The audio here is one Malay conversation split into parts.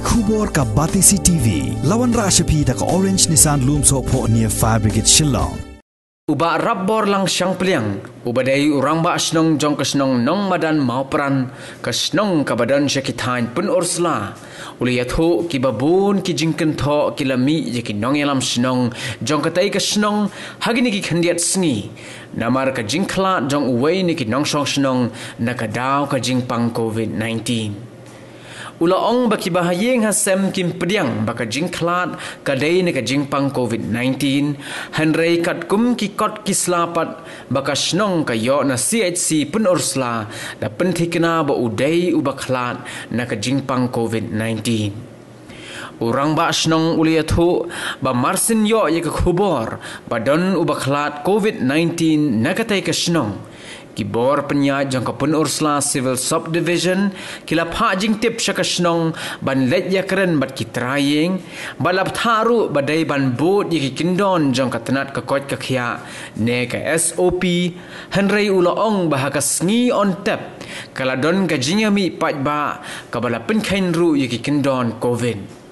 Kubor ka Batisi TV. Lawan Rashapi da ka Orange Nissan Loom so po near Fire Brigade Shillong. Uba rabbor lang siyang peliang. Uba day urang ba Shnong jong ka Shnong Nongmadan Mawpran ka Shnong kabadan siya kitain Pynursla. Uliyat ho kibabun ki Kynthoh kilami je ki nongelam Shnong jong katay ka Shnong hagini ki khandiat sngi. Namar ka jingkla jong uway ni ki nongsong Shnong nakadaw ka jingpang COVID-19. Ulaong baki bahayeng hasem kim pediang baka jingklat kadai ne ka jingpang COVID-19 hanrei kat kum ki kot kislapat baka Shnong kayo na CHC Pynursla da penthikna ba udai ubaklat na ka jingpang COVID-19. Urang ba Shnong uliyathu ba marsin yo ye ka khubor badon ubaklat COVID-19 nakatay ka Shnong. Kibor penyat jang ka Pynursla Civil Subdivision kila pha jing tip sya ka Shnong ban let ya keren bat ki traying balap tharu badai ban bot ye ki kindon jang ka tenat ka kot ka khia ne ka SOP hanrei ulaong bahaka sngi on tap kala don ka jingami Paidbah ka bala penkhain ru ye ki kindon COVID.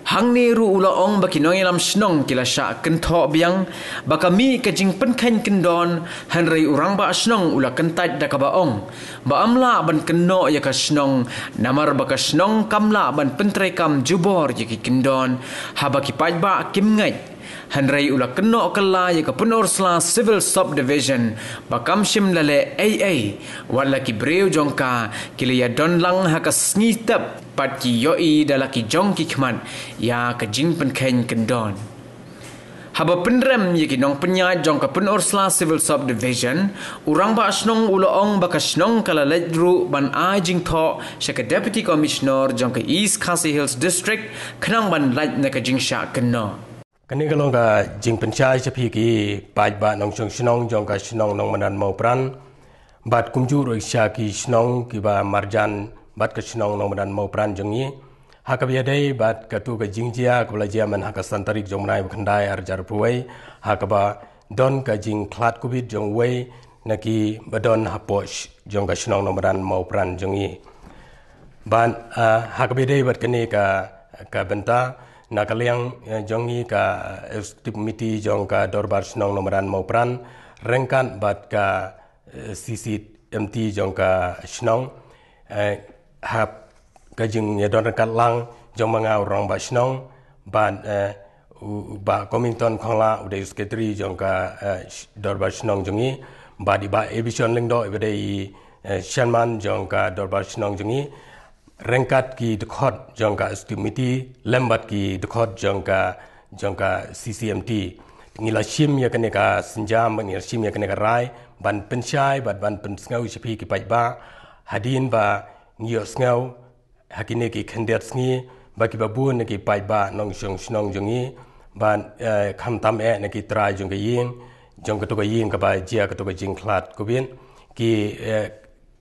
Hang ni ru ulaong baki nongelam Shnong kila Shah Kynthoh biang baka mi kajing penkhain kendon hanrei urang ba Shnong ula kentat da ka baong ba amla ban Kynnoh ya ka Shnong namar baka Shnong kamla ban pentrai kam jubor ya ki kendon ha baki Paidbah kim ngai hanrei ula Kynnoh Kylla ya ka Pynursla Civil Subdivision bakam shim lale AA wala ki breu jongka kila ya don lang ha ka snitap pat ki yoi dalaki jong ki khmat ya ka jing penkhain kendon. Haba penrem ye ki nong penyat jong ka Pynursla Civil Subdivision urang ba Shnong ulaong baka Shnong kala ledru ban Kynthoh sya ka Deputy Commissioner jong ka East Khasi Hills District khnang ban laj na ka jing Shah Kynnoh. Kani kalong ka jing penchai chapi ki Paidbah nong Shnong jong ka Shnong Nongmadan Mawpran bat kumjur sya ki Shnong ki ba marjan bat ka Shnong Nongmadan Mawpran jongi hakabiadai bat ka tu ka jingjia ka belajar man haka santarik jong nai khandai arjar puai hakaba don ka jing klat kubit jong wei naki badon haposh jong ka Shnong Nongmadan Mawpran jongi ban hakabiadai bat kani ka benta nakaliang jongi ka executive committee jong ka dorbar Shnong Nongmadan Mawpran rengkan bat ka CCMT jong ka Shnong hap ka jing ya don rekat lang jong manga orang ba Shnong ban ba Komington khongla udai secretary jong ka dorbar Shnong jongi ba di ba evision lingdo ibadai Shanman jong ka dorbar Shnong jongi rengkat ki dekhot jong ka committee lembat ki dekhot jong ka CCMT ngila shim ya kene ka senjam ngila shim ya kene ka rai ban pensyai ban pensngau chapi ki Paidbah hadin ba ngio sngau hakine ki khandiat sngi baki babun ki Paidbah nong Shnong jongi ban khamtam ki trai jong ka yin jong ka to ka yin ka ba jia ka to ka jingklat kubin ki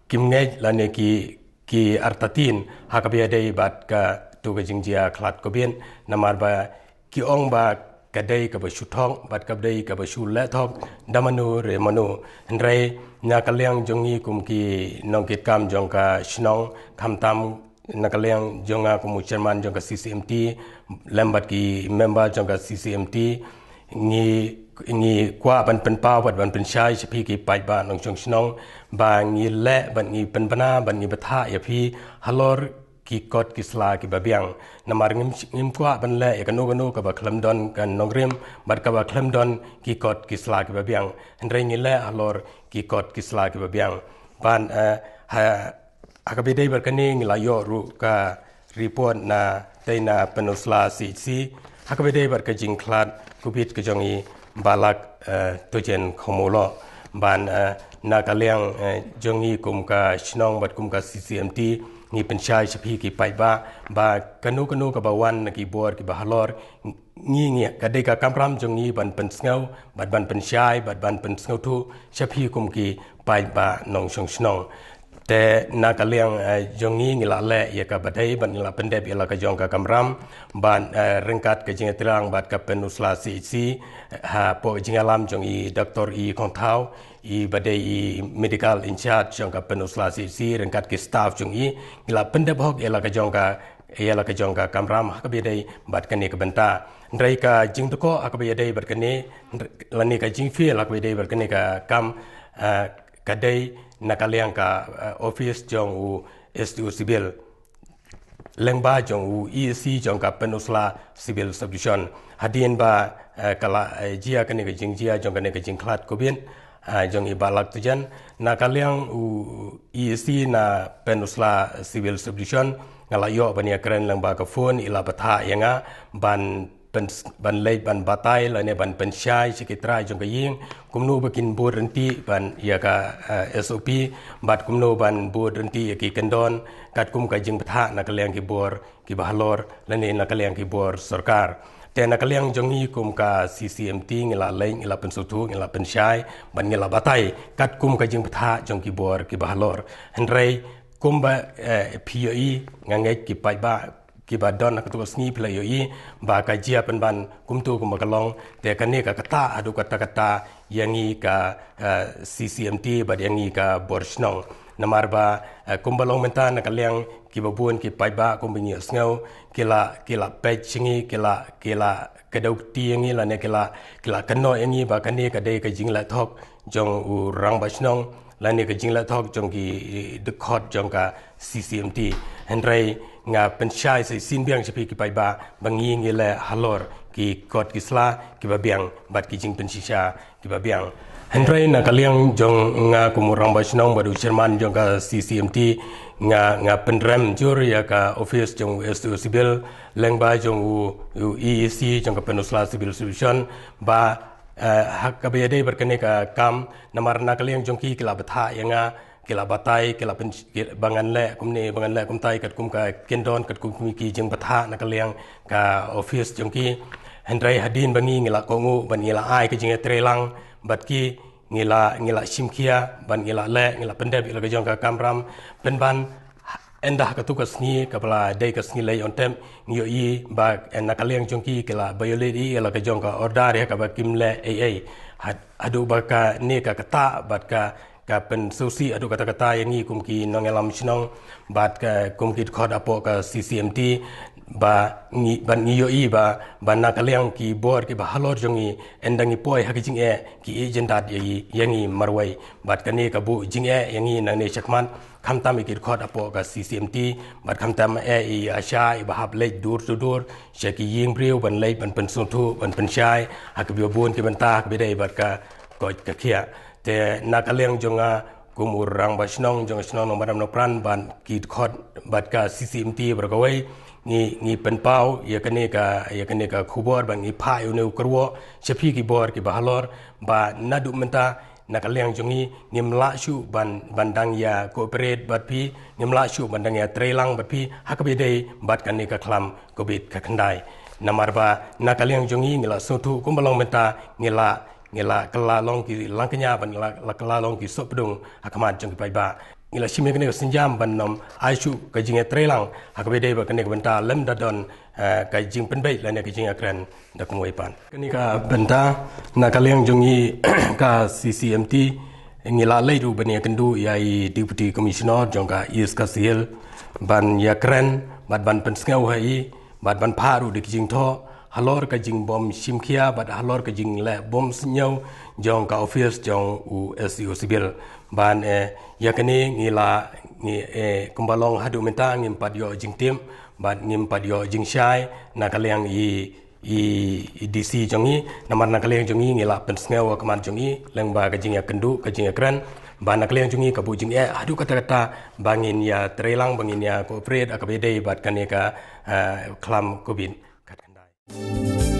kimnge lane ki artatin hakabiadai bat ka tu ka jingjia klat kobien namar ba ki ong ba kadai ka ba shuthong bat ka dai ka ba shule thok damanu re manu ndrai nakaliang jongi kum ki nongkit kam jong ka Shnong khamtam nakaliang jonga kum chairman jong ka CCMT lembat ki member jong ka CCMT ngi kwa ban penpau ban pensyai chapi ki Paidbah nong Shnong ba ngi le ban ngi penpana ban ngi batha ya phi halor ki kot ki sla ki babiang namar ngim kwa ban le ya kanu ka ba khlamdon kan nongrim bat ka ba khlamdon ki kot ki sla ki babiang ndre ngi le halor ki kot ki sla ki babiang ban akabidai berkani ngi la yo ru ka report na taina Pynursla CC akabidai berka jingklat kubit ke jongi balak tojen khomolo ban nakaliang jongi kum ka Shnong bat kum ka CCMT ni pensyai chapi ki Paidbah ba kanu ka bawan ki bor ki bahalor ngi kadai ka kamram jongi ban pensngau ban pensyai ban pensngau tu chapi kum ki Paidbah nong Shnong te nakaliang jongi ngila le ya ka badai ban ngila pendep ya ka jong ka kamram ban rengkat ke jingatrang bat ka Pynursla CC ha po jingalam jongi Dr. Kynthoh i badai medical in charge jong ka Pynursla CC rengkat ke staff jongi ngila pendep hok ya ka jong ka ialah ke jong ka kamram hakabidai bat kani ke benta ndrai ka jing toko hakabidai bat kani lani ka jing fil hakabidai bat kani ka kam kadai nakaliang ka office jong u STU civil lengba jong u EC jong ka Pynursla civil subdivision hadin ba kala jia kani ka jing jia jong kani ka jing klat kobin jong ibalak tujan nakaliang u EC na Pynursla civil subdivision ngalayo bania keren lengba ka phone ila batha yanga ban lei ban batai la ne ban pensyai sekitra jong kaying kumno bakin bod renti ban ya ka SOP bat kumno ban bod renti ki kendon kat kum ka jing batha nakaliang ki bor ki bahalor la ne nakaliang ki bor sarkar te nakaliang jongi kum ka CCMT ngila leng ngila pensutu ngila pensyai ban ngila batai kat kum ka jing batha jong ki bor ki bahalor hendrai kumba POE ngangai ki Paidbah ki badon nak tu sni pla yoi ba ka jia pen ban kumtu kum kalong te kani ka kata adu kata yangi ka CCMT ba yangi ka bor Shnong namar ba kumbalong menta nak liang ki babun ki Paidbah kum bingi snau kila page singi kila kedau ti yangi la ne kila Kynnoh yangi ba kani ka dei ka jingla thok jong u rang ba Shnong lani ka jingla thok jong ki the court jong ka CCMT hendrai nga pensyai se sin biang sepi ki Paidbah bangi ngile halor ki court ki sla ki babiang bat ki jing pensisha ki babiang hendrai na kaliang jong nga kumurang ba Shnong badu chairman jong ka CCMT nga pendrem jur ya ka office jong STU civil lengba jong u EEC jong ka Pynursla civil subdivision ba hak kabiyade berkene ka kam namar nakaliang jongki kila batha yanga kila batai kila bangan le kumtai kat kum ka kendon kat kum ki jeng batha nakaliang ka office jongki hendrai hadin bangi ngila kongu ban ngila ai ke jeng trelang bat ki ngila simkia ban ngila le ngila pendep ila jong ka kamram penban endah katukas ni kapala dai kas ni lay on tem ngiyo i ba nakaliang jongki kila bayoledi ila ka jong ka ordar ya ka ba kimle AA adu ba ka ni ka kata bat ka pen susi adu kata-kata yang ni kumki nongelam Shnong bat ka kumki khod apo ka CCMT ba ban ngiyo i ba nakaliang ki bor ki ba halor jongi endangi poi hakijing ki agendat yangi marwai bat ka ni ka bu jing yangi nang ne chakman khamtam ikir khod apo ka CCMT bat khamtam i Shah i bahab lej dur to dur sheki ying priu ban lej ban pensutu ban pensyai hakbi bun ki bantah bi dai bat ka ko ka khia te nakaliang jonga kumurang ba Shnong jong Shnong Nongmadan Mawpran ban ki khod bat ka CCMT bergawai ni penpau ya kene ka khubor ban ni phai unu kerwo sepi ki bor ki bahalor ba nadu menta nakaliang jongi nimla shu bandang ya cooperate bat pi nimla shu bandang ya trelang bat pi hakabidei bat kan ni ka klam kobit ka khandai namar ba nakaliang jongi ngila sotu kumbalong menta ngila kala long ki langkanya ban ngila kala long ki sopdung hakamat jong ki Paidbah ngila shime kene sinjam ban nom aishu ka jinge trelang hakabidei ba kene benta lem dadon ka jing penbai la ne ka jing akran dak moipan kene ka benta nakaliang jongi ka CCMT ngila leiru ban ya kendu yai deputy commissioner jong ka is ka sil ban ya kren ban pensngau hai ban pharu dik Kynthoh halor ka jing bom simkhia bat halor ka jing le bom senyau jong ka office jong u STU civil ban yakani ngila kumbalong hadu menta ngim padyo jing tim bat ngim padyo jing syai nakaliang i DC jongi namar nakaliang jongi ngila pensngau kamar jongi lengba ka jing ya kendu ka jing ya kran ban nakaliang jongi ka bu jing adu kata-kata bangin ya trelang bangin ya cooperate akabedei bat kaneka klam kubin Thank you.